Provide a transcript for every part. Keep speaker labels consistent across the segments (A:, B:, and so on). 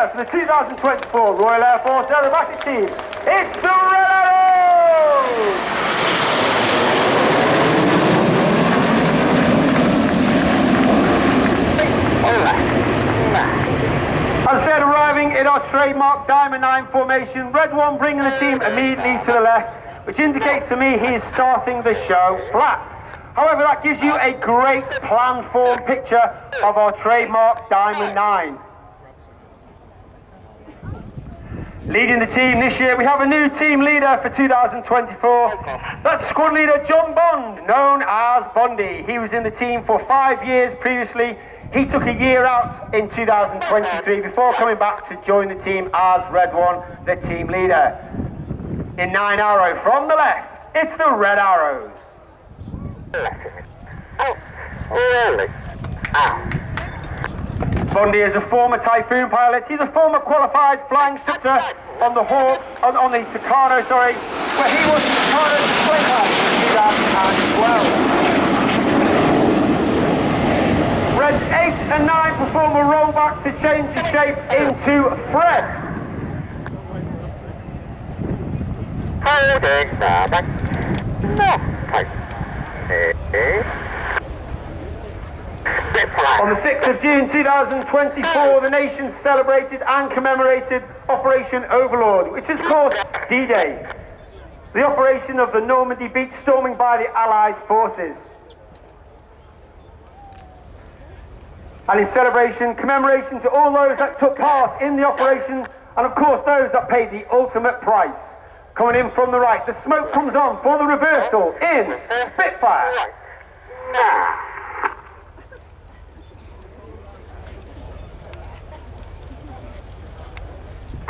A: leader for the 2024 Royal Air Force Aerobatic Team. It's the Red Arrows! As I said, arriving in our trademark Diamond 9 formation, Red 1 bringing the team immediately to the left, which indicates to me he is starting the show flat. However, that gives you a great plan form picture of our trademark Diamond 9. Leading the team this year, we have a new team leader for 2024. That's squad leader John Bond, known as Bondy. He was in the team for 5 years previously. He took a year out in 2023 before coming back to join the team as Red 1, the team leader. In 9 Arrow from the left, it's the Red Arrows.
B: Oh, really?
A: Bondy is a former Typhoon pilot. He's a former qualified flying instructor on the Hawk, on the Tucano, sorry, where he was the Tucano display pilot in 2012. Reds 8 and 9 perform a rollback to change the shape into Fred.
B: Holding back. No.
A: On the 6th of June 2024, the nation celebrated and commemorated Operation Overlord, which is, of course, D-Day, the operation of the Normandy beach storming by the Allied forces. And in celebration, commemoration to all those that took part in the operation, and of course those that paid the ultimate price. Coming in from the right, the smoke comes on for the reversal in Spitfire.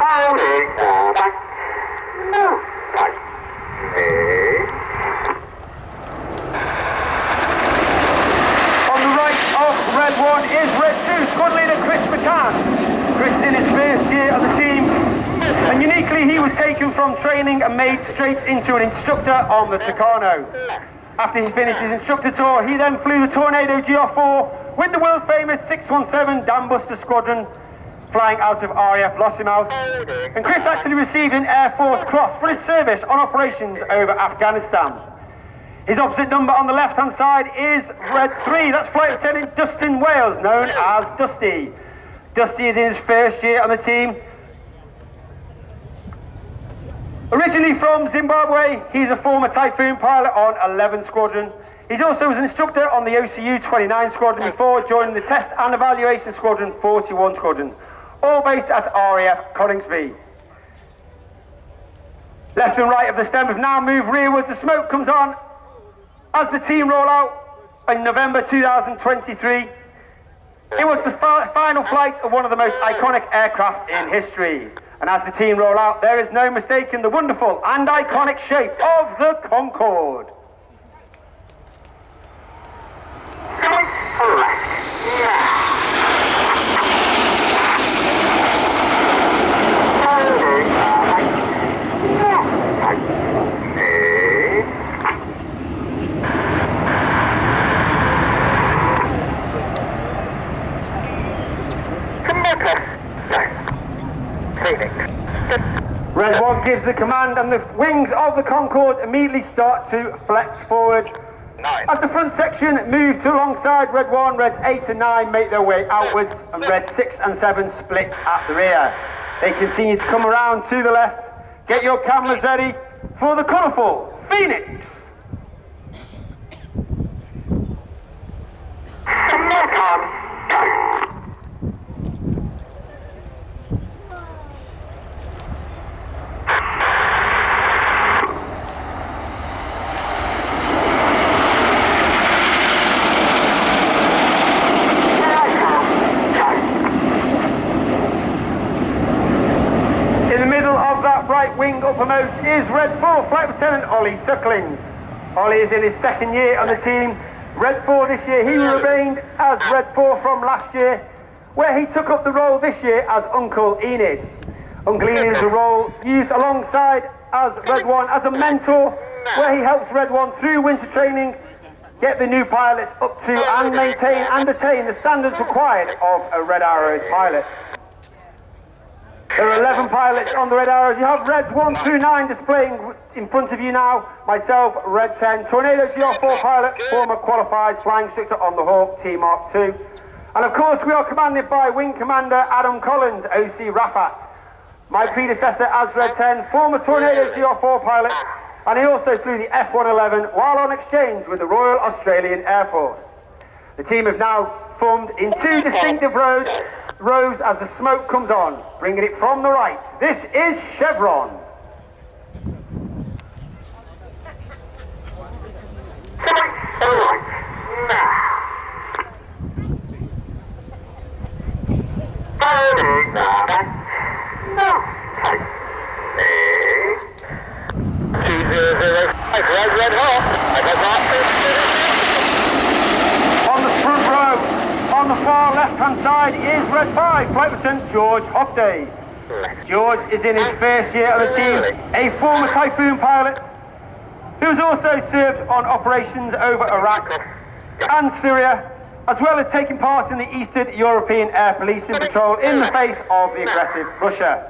B: On
A: the right of Red 1 is Red 2, squad leader Chris McCann. Chris is in his first year of the team, and uniquely he was taken from training and made straight into an instructor on the Tucano. After he finished his instructor tour, he then flew the Tornado GR4 with the world famous 617 Dam Buster Squadron, flying out of RAF Lossiemouth. And Chris actually received an Air Force Cross for his service on operations over Afghanistan. His opposite number on the left-hand side is Red 3. That's Flight Lieutenant Dustin Wales, known as Dusty. Dusty is in his first year on the team. Originally from Zimbabwe, he's a former Typhoon pilot on 11 Squadron. He's also was an instructor on the OCU 29 Squadron before joining the Test and Evaluation Squadron 41 Squadron, all based at RAF Coningsby. Left and right of the stem have now moved rearwards. The smoke comes on as the team roll out in November 2023. It was the final flight of one of the most iconic aircraft in history. And as the team roll out, there is no mistaking the wonderful and iconic shape of the Concorde. Red 1 gives the command and the wings of the Concorde immediately start to flex forward. As the front section move to alongside Red 1, Reds 8 and 9 make their way outwards, and Reds 6 and 7 split at the rear. They continue to come around to the left. Get your cameras ready for the colourful Phoenix. Wing uppermost is Red 4, Flight Lieutenant Ollie Suckling. Ollie is in his second year on the team. Red 4 this year, he remained as Red 4 from last year, where he took up the role this year as Uncle Enid. Uncle Enid is a role used alongside as Red 1 as a mentor, where he helps Red 1 through winter training, get the new pilots up to and maintain and attain the standards required of a Red Arrows pilot. There are 11 pilots on the Red Arrows. You have Reds 1 through 9 displaying in front of you now. Myself, Red 10, Tornado GR4 pilot, former qualified flying instructor on the Hawk T-Mark II. And of course, we are commanded by Wing Commander Adam Collins, OC RAF. My predecessor as Red 10, former Tornado GR4 pilot, and he also flew the F-111 while on exchange with the Royal Australian Air Force. The team have now formed in two distinctive rows as the smoke comes on, bringing it from the right. This is Chevron. On the front row, on the far left-hand side is Red 5, Flight Lieutenant George Hobday. George is in his first year of the team, a former Typhoon pilot who's also served on operations over Iraq and Syria, as well as taking part in the Eastern European Air Policing Patrol in the face of the aggressive Russia.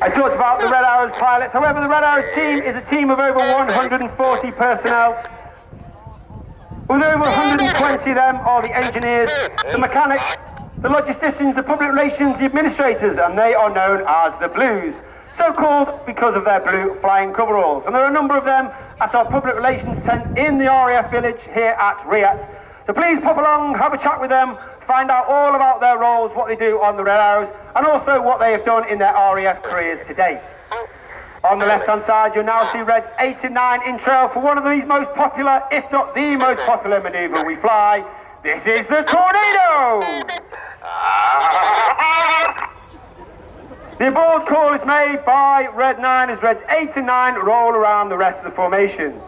A: I talked about the Red Arrows pilots. However, the Red Arrows team is a team of over 140 personnel. With over 120 of them are the engineers, the mechanics, the logisticians, the public relations, the administrators, and they are known as the Blues. So called because of their blue flying coveralls. And there are a number of them at our public relations tent in the RAF village here at RIAT. So please pop along, have a chat with them, find out all about their roles, what they do on the Red Arrows, and also what they have done in their RAF careers to date. On the left-hand side, you'll now see Reds 8 and 9 in trail for one of the most popular, if not the most popular manoeuvre we fly. This is the Tornado! The aboard call is made by Red 9 as Reds 8 and 9 roll around the rest of the formation.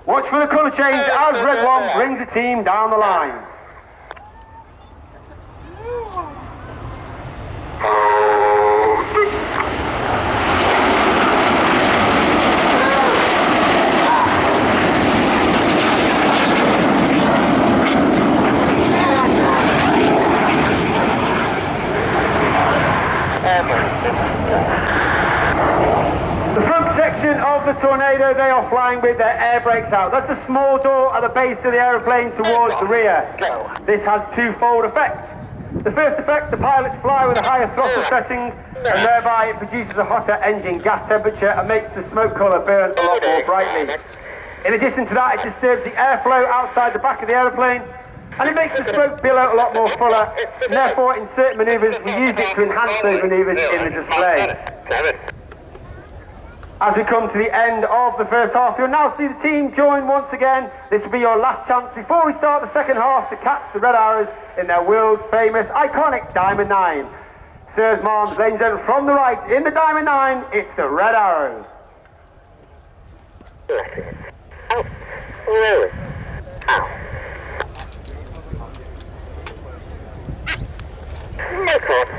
A: Watch for the colour change as Red 1 brings the team down the line. The front section of the Tornado, they are flying with their air brakes out. That's a small door at the base of the aeroplane towards the rear. This has twofold effect. The first effect, the pilots fly with a higher throttle setting, and thereby it produces a hotter engine gas temperature and makes the smoke colour burn a lot more brightly. In addition to that, it disturbs the airflow outside the back of the aeroplane, and it makes the smoke billow a lot more fuller, and therefore in certain manoeuvres we use it to enhance those manoeuvres in the display. As we come to the end of the first half, you'll now see the team join once again. This will be your last chance before we start the second half to catch the Red Arrows in their world-famous, iconic Diamond 9. Sirs, Marms, ladies and gentlemen, from the right, in the Diamond 9, it's the Red Arrows.
B: Oh, really? Ow. No problem.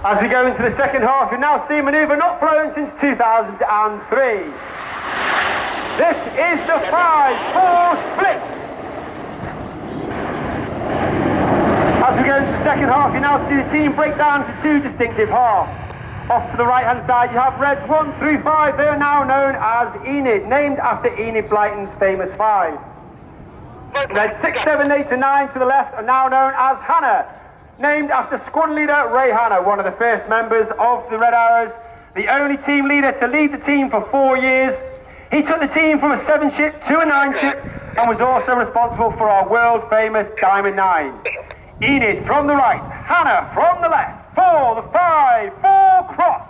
A: As we go into the second half, you now see a manoeuvre not flown since 2003. This is the 5-4 split. As we go into the second half, you now see the team break down into two distinctive halves. Off to the right-hand side, you have Reds 1 through 5. They are now known as Enid, named after Enid Blyton's famous 5. Reds 6, 7, 8 and 9 to the left are now known as Hannah, named after squadron leader Ray Hannah, one of the first members of the Red Arrows, the only team leader to lead the team for 4 years. He took the team from a 7-ship to a 9-ship and was also responsible for our world-famous Diamond 9. Enid from the right, Hannah from the left, for the 5-4 cross.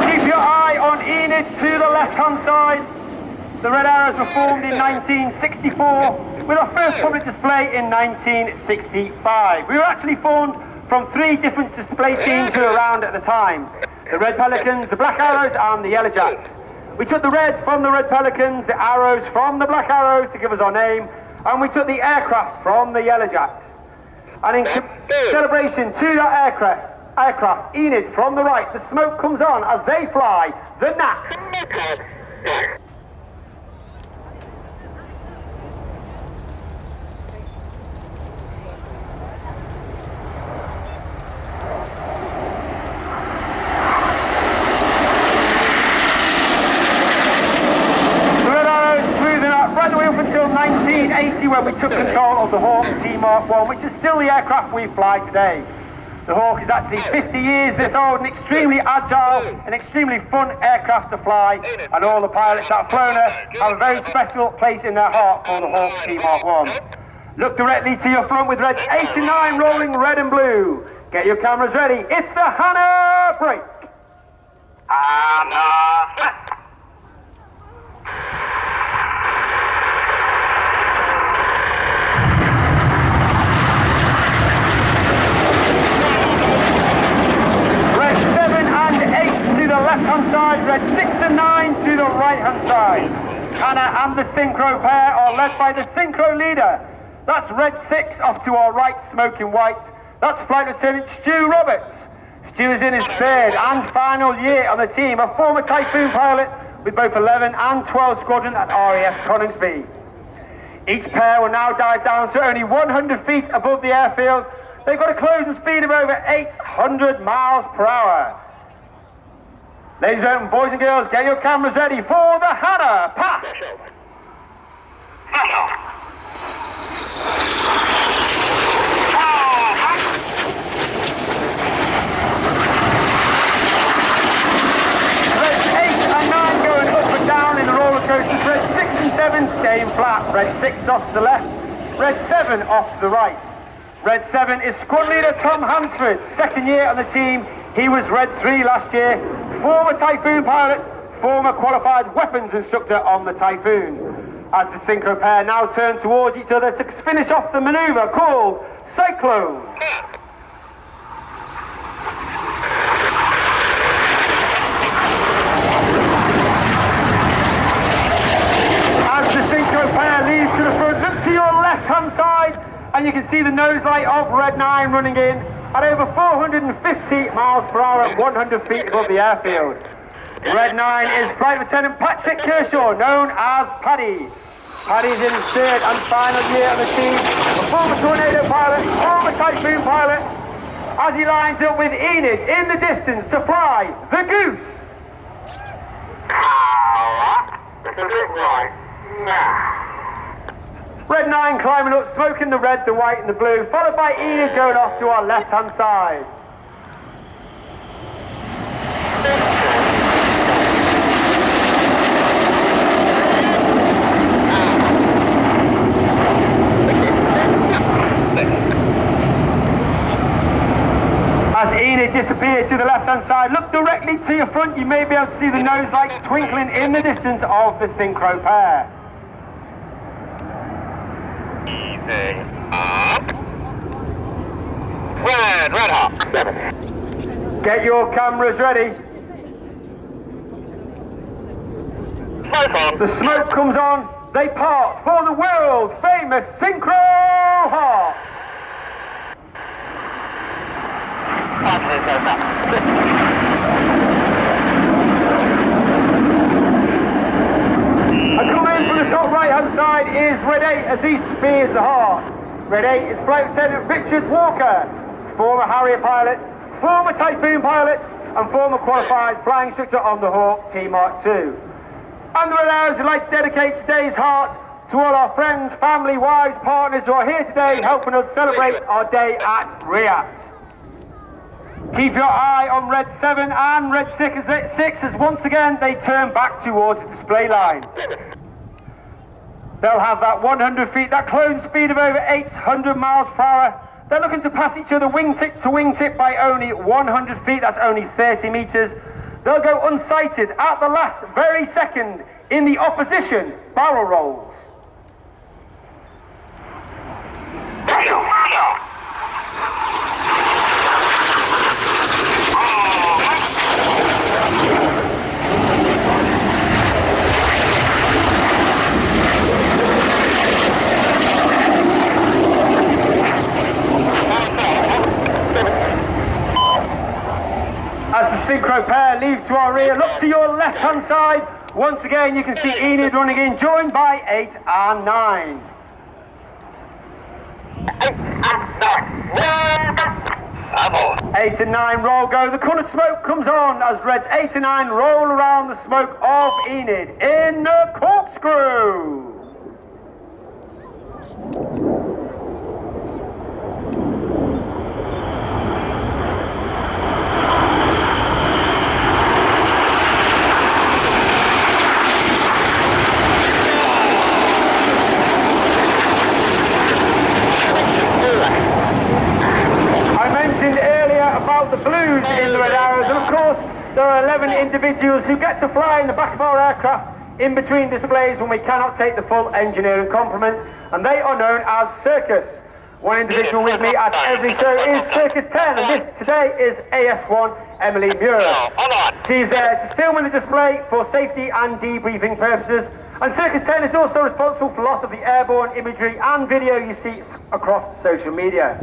A: Keep your eye on Enid to the left-hand side. The Red Arrows were formed in 1964, with our first public display in 1965. We were actually formed from 3 different display teams who were around at the time. The Red Pelicans, the Black Arrows and the Yellow Jacks. We took the red from the Red Pelicans, the arrows from the Black Arrows to give us our name, and we took the aircraft from the Yellow Jacks. And in celebration to that aircraft, Enid from the right, the smoke comes on as they fly the Gnats. Until 1980, when we took control of the Hawk T-Mark 1, which is still the aircraft we fly today. The Hawk is actually 50 years this old and extremely agile and extremely fun aircraft to fly, and all the pilots that have flown her have a very special place in their heart for the Hawk T-Mark 1. Look directly to your front with reds 8 and 9 rolling red and blue. Get your cameras ready. It's the Hannah break. Hannah. Left-hand side, red 6 and 9 to the right-hand side. Hannah and the synchro pair are led by the synchro leader. That's red 6 off to our right, smoking white. That's Flight Lieutenant Stu Roberts. Stu is in his 3rd and final year on the team, a former Typhoon pilot with both 11 and 12 Squadron at RAF Coningsby. Each pair will now dive down to only 100 feet above the airfield. They've got a closing speed of over 800 miles per hour. Ladies and gentlemen, boys and girls, get your cameras ready for the Hannah pass. Reds 8 and 9 going up and down in the roller coasters. Red 6 and 7 staying flat. Red 6 off to the left. Red 7 off to the right. Red 7 is squad leader Tom Hansford, 2nd year on the team. He was Red 3 last year, former Typhoon pilot, former qualified weapons instructor on the Typhoon. As the synchro pair now turn towards each other to finish off the manoeuvre called Cyclone. As the synchro pair leave to the front, look to your left-hand side, and you can see the nose light of Red 9 running in at over 450 miles per hour at 100 feet above the airfield. Red 9 is Flight Lieutenant Patrick Kershaw, known as Paddy. Paddy's in his 3rd and final year on the team, a former Tornado pilot, former Typhoon pilot, as he lines up with Enid in the distance to fly the Goose. Red 9 climbing up, smoking the red, the white and the blue, followed by Enid going off to our left-hand side. As Enid disappeared to the left-hand side, look directly to your front. You may be able to see the nose lights twinkling in the distance of the synchro pair.
B: Red Hawk.
A: Get your cameras ready. The smoke comes on. They part for the world famous synchro heart. And coming in from the top right-hand side is Red 8 as he spears the heart. Red 8 is Flight Lieutenant Richard Walker, former Harrier pilot, former Typhoon pilot, and former qualified flying instructor on the Hawk T-Mark 2. And the Red Arrows would like to dedicate today's heart to all our friends, family, wives, partners who are here today helping us celebrate our day at RIAT. Keep your eye on Red 7 and Red 6 as once again they turn back towards the display line. They'll have that 100 feet, that clone speed of over 800 miles per hour. They're looking to pass each other wingtip to wingtip by only 100 feet, that's only 30 meters. They'll go unsighted at the last very second in the opposition barrel rolls. synchro pair leave to our rear. Look to your left-hand side. Once again, you can see Enid running in, joined by 8 and 9. 8 and 9 roll go. The coloured smoke comes on as Reds 8 and 9 roll around the smoke of Enid in the corkscrew. The blues in the Red Arrows, and of course there are 11 individuals who get to fly in the back of our aircraft in between displays when we cannot take the full engineering complement, and they are known as Circus. One individual with me at every show is Circus 10, and this today is AS1 Emily Muir. She's there to film in the display for safety and debriefing purposes, and Circus 10 is also responsible for a lot of the airborne imagery and video you see across social media.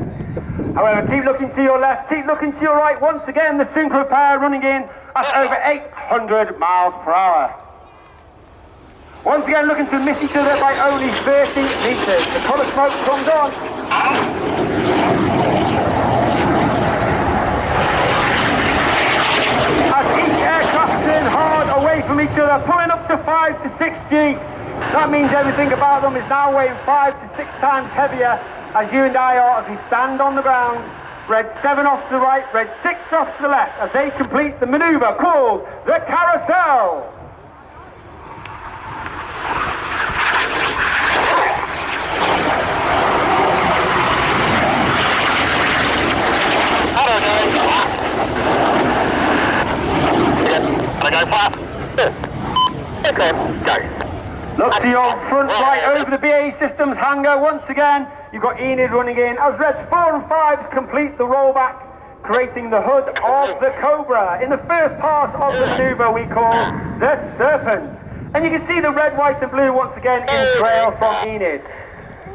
A: However, keep looking to your left, keep looking to your right. Once again, the synchro pair running in at over 800 miles per hour. Once again, looking to miss each other by only 30 meters. The colour smoke comes on. As each aircraft turn hard away from each other, pulling up to 5 to 6G. That means everything about them is now weighing 5 to 6 times heavier as you and I are as we stand on the ground. Red 7 off to the right, Red 6 off to the left as they complete the manoeuvre called the carousel. Look to your front right over the BAE Systems hangar. Once again, you've got Enid running in as Reds 4 and 5 complete the rollback, creating the hood of the Cobra in the first part of the manoeuvre we call the Serpent. And you can see the red, white and blue once again in trail from Enid.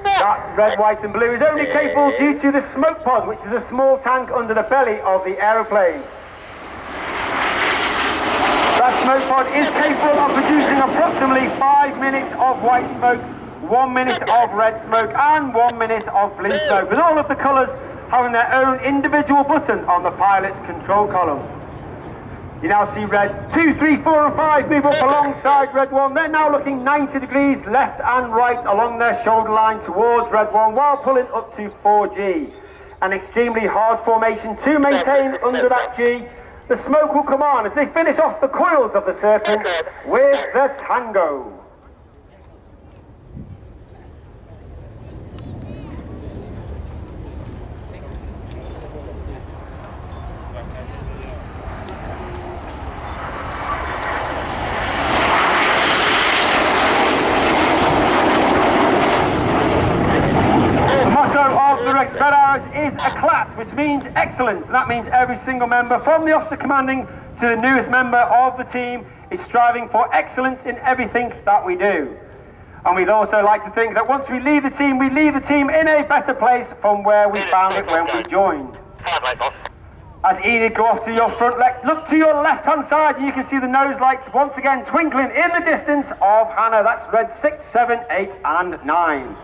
A: That red, white and blue is only capable due to the smoke pod, which is a small tank under the belly of the aeroplane. That smoke pod is capable of producing approximately 5 minutes of white smoke, 1 minute of red smoke and 1 minute of blue smoke, with all of the colours having their own individual button on the pilot's control column. You now see Reds 2, 3, 4 and 5 move up alongside Red 1. They're now looking 90 degrees left and right along their shoulder line towards Red 1 while pulling up to 4G. An extremely hard formation to maintain under that G. The smoke will come on as they finish off the coils of the Serpent with the Tango. Red Arrows is ECLAT, which means excellence, and that means every single member from the officer commanding to the newest member of the team is striving for excellence in everything that we do. And we'd also like to think that once we leave the team in a better place from where we found it when we joined. As Enid go off to your front left, look to your left hand side and you can see the nose lights once again twinkling in the distance of Hannah. That's Red 6, 7, 8 and 9.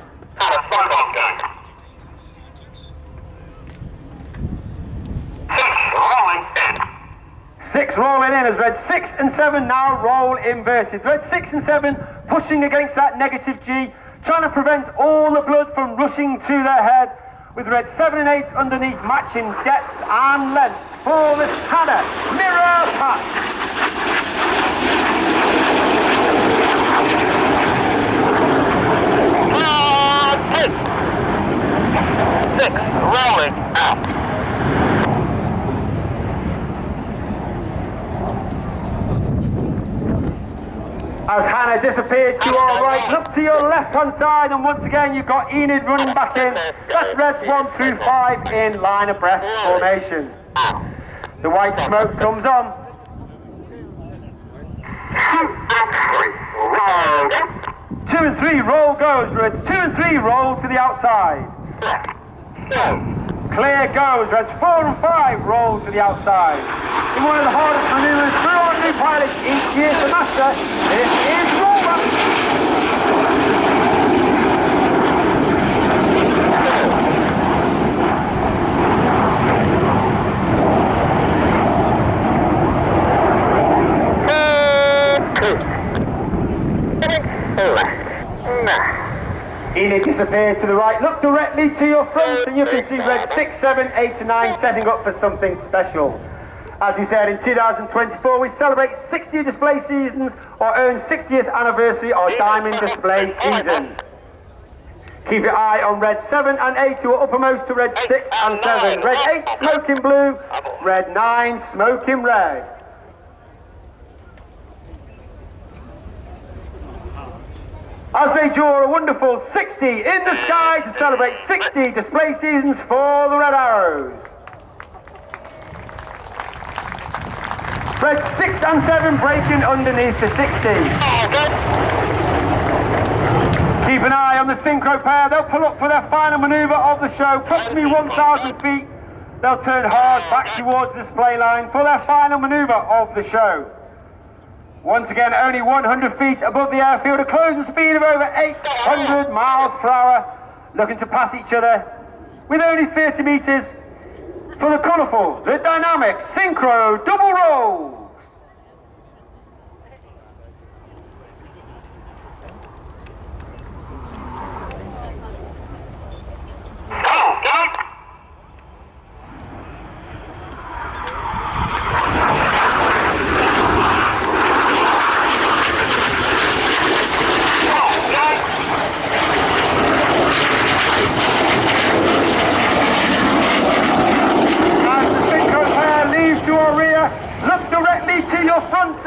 A: 6 rolling in as Red 6 and 7 now roll inverted. Red 6 and 7 pushing against that negative G, trying to prevent all the blood from rushing to their head, with Red 7 and 8 underneath matching depth and length for this Hannah mirror pass. Six rolling out. As Hannah disappeared to our right, look to your left-hand side, and once again you've got Enid running back in. That's Reds 1 through 5 in line abreast formation. The white smoke comes on. 2 and 3 roll goes, Reds. 2 and 3 roll to the outside. Clear goes, Reds 4 and 5 roll to the outside. in one of the hardest manoeuvres for our new pilots each year to master. This is rollback. Enid, disappear to the right, look directly to your front and you can see red 6, 7, 8 and 9 setting up for something special. As we said, in 2024 we celebrate 60 display seasons or own 60th anniversary our diamond display season. Keep your eye on red 7 and 8 who are uppermost to red 6 and 7. Red 8 smoking blue, red 9 smoking red. As they draw a wonderful 60 in the sky to celebrate 60 display seasons for the Red Arrows. Red 6 and 7 breaking underneath the 60. Keep an eye on the synchro pair, they'll pull up for their final manoeuvre of the show, approximately 1,000 feet. They'll turn hard back towards the display line for their final manoeuvre of the show. Once again, only 100 feet above the airfield, a closing speed of over 800 miles per hour, looking to pass each other with only 30 metres for the colourful, the dynamic, synchro double rolls.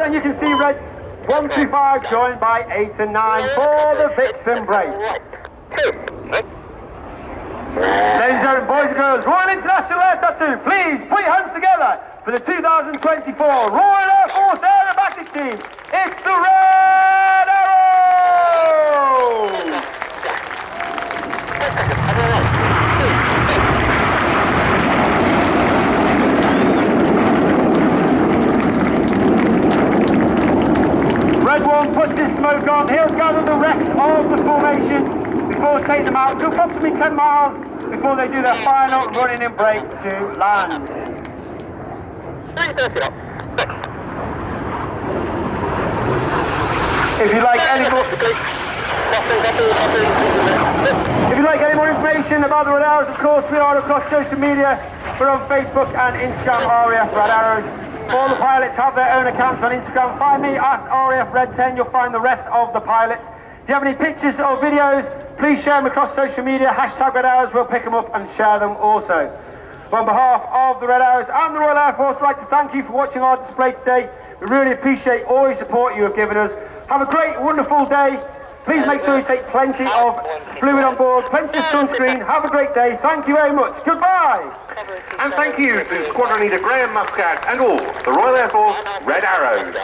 A: And you can see reds 1 through 5 joined by 8 and 9 for the Vixen break. Ladies and gentlemen, boys and girls, Royal International Air Tattoo, please put your hands together for the 2024 Royal Air Force Aerobatic Team. It's the Red Arrows! Red 1 puts his smoke on, he'll gather the rest of the formation before taking them out to approximately 10 miles before they do their final running and break to land. If you'd like any more information about the Red Arrows, of course we are across social media. We're on Facebook and Instagram, RAF Red Arrows. All the pilots have their own accounts on Instagram. Find me at RAF Red 10. You'll find the rest of the pilots. If you have any pictures or videos, please share them across social media. Hashtag Red Arrows. We'll pick them up and share them also. On behalf of the Red Arrows and the Royal Air Force, I'd like to thank you for watching our display today. We really appreciate all your support you have given us. Have a great, wonderful day. Please make sure you take plenty of fluid on board, plenty of sunscreen. Have a great day. Thank you very much. Goodbye.
C: And thank you to Squadron Leader Graham Muscat and all the Royal Air Force Red Arrows.